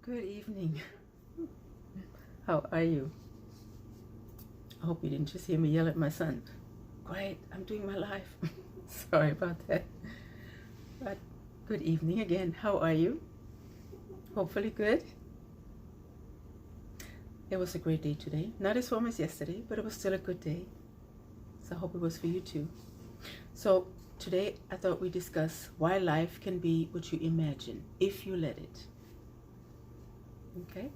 Good evening. How are you? I hope you didn't just hear me yell at my son. Quiet, I'm doing my life. Sorry about that. But good evening again. How are you? Hopefully good. It was a great day today. Not as warm as yesterday, but it was still a good day. So I hope it was for you too. So today I thought we'd discuss why life can be what you imagine if you let it. Okay?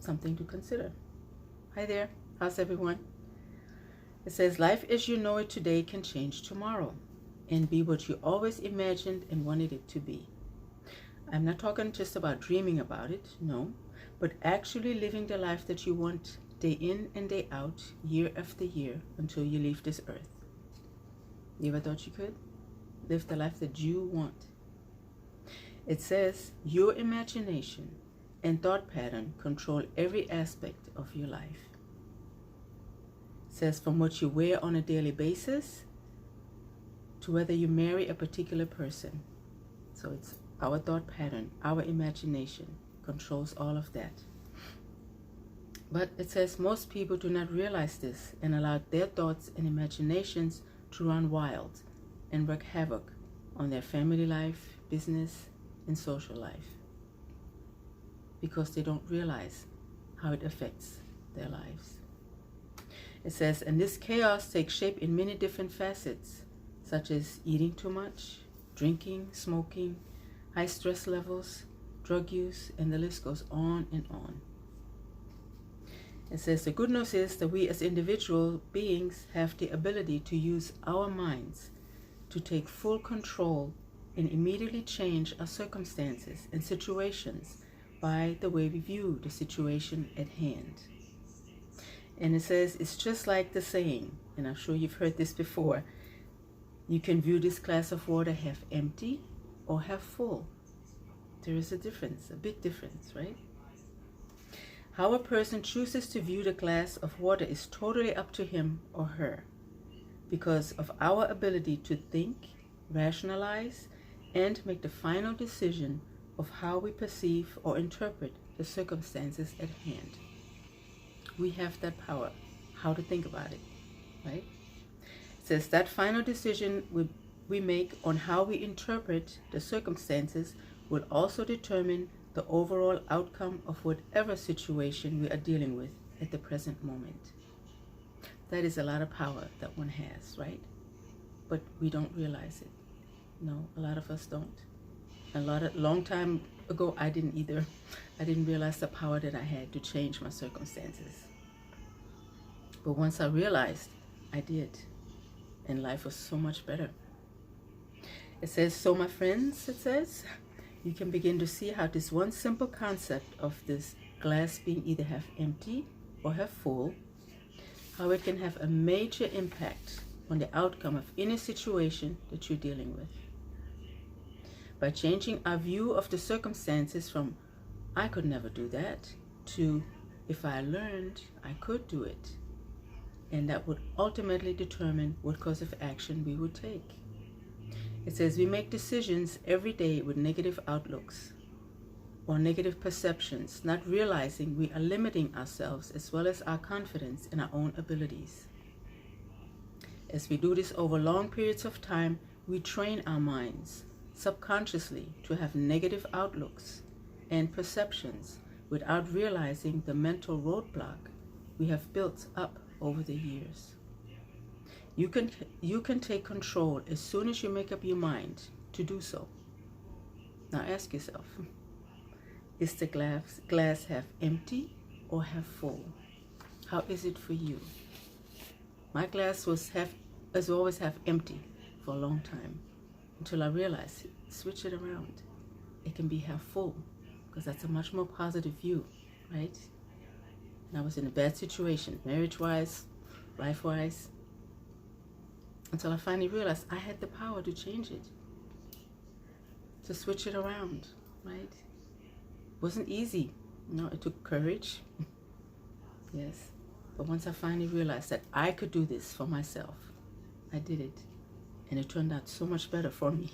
Something to consider. Hi there. How's everyone? It says, life as you know it today can change tomorrow and be what you always imagined and wanted it to be. I'm not talking just about dreaming about it, no, but actually living the life that you want day in and day out, year after year, until you leave this earth. You ever thought you could? Live the life that you want. It says, your imagination and thought pattern control every aspect of your life. It says from what you wear on a daily basis to whether you marry a particular person. So it's our thought pattern, our imagination controls all of that. But it says most people do not realize this and allow their thoughts and imaginations to run wild and wreak havoc on their family life, business, and social life, because they don't realize how it affects their lives. It says, and this chaos takes shape in many different facets, such as eating too much, drinking, smoking, high stress levels, drug use, and the list goes on and on. It says, the good news is that we as individual beings have the ability to use our minds to take full control and immediately change our circumstances and situations by the way we view the situation at hand. And it says, it's just like the saying, and I'm sure you've heard this before, you can view this glass of water half empty or half full. There is a difference, a big difference, right? How a person chooses to view the glass of water is totally up to him or her, because of our ability to think, rationalize, and make the final decision of how we perceive or interpret the circumstances at hand. We have that power, how to think about it, right? It says that final decision we make on how we interpret the circumstances will also determine the overall outcome of whatever situation we are dealing with at the present moment. That is a lot of power that one has, right? But we don't realize it. No, a lot of us don't. Long time ago, I didn't either. I didn't realize the power that I had to change my circumstances. But once I realized, I did. And life was so much better. It says, so my friends, it says, you can begin to see how this one simple concept of this glass being either half empty or half full, how it can have a major impact on the outcome of any situation that you're dealing with. By changing our view of the circumstances from, I could never do that, to, if I learned, I could do it. And that would ultimately determine what course of action we would take. It says we make decisions every day with negative outlooks or negative perceptions, not realizing we are limiting ourselves as well as our confidence in our own abilities. As we do this over long periods of time, we train our minds subconsciously to have negative outlooks and perceptions without realizing the mental roadblock we have built up over the years. You can take control as soon as you make up your mind to do so. Now ask yourself, is the glass half empty or half full? How is it for you? My glass was always half empty for a long time, until I realized, switch it around. It can be half full, because that's a much more positive view, right? And I was in a bad situation, marriage-wise, life-wise, until I finally realized I had the power to change it, to switch it around, right? It wasn't easy, it took courage, yes. But once I finally realized that I could do this for myself, I did it. And it turned out so much better for me,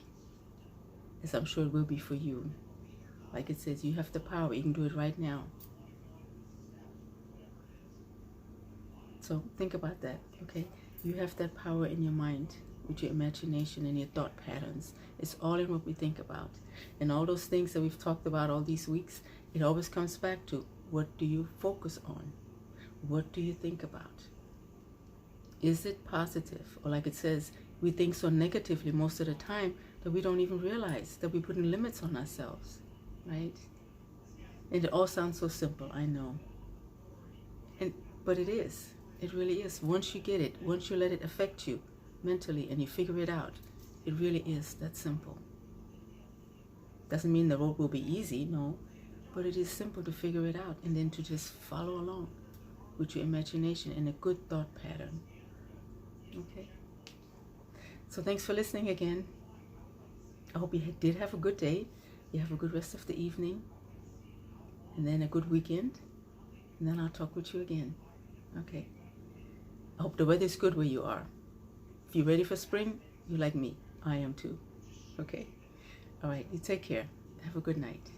as I'm sure it will be for you. Like it says, you have the power. You can do it right now. So think about that, okay? You have that power in your mind with your imagination and your thought patterns. It's all in what we think about. And all those things that we've talked about all these weeks, it always comes back to, what do you focus on? What do you think about? Is it positive? Or like it says, we think so negatively most of the time that we don't even realize that we're putting limits on ourselves, right? And it all sounds so simple, I know. But it is. It really is. Once you get it, once you let it affect you mentally and you figure it out, it really is that simple. Doesn't mean the road will be easy, no, but it is simple to figure it out and then to just follow along with your imagination in a good thought pattern. Okay? So thanks for listening again. I hope you did have a good day. You have a good rest of the evening. And then a good weekend. And then I'll talk with you again. Okay? I hope the weather is good where you are. If you're ready for spring, you like me. I am too. Okay? All right. You take care. Have a good night.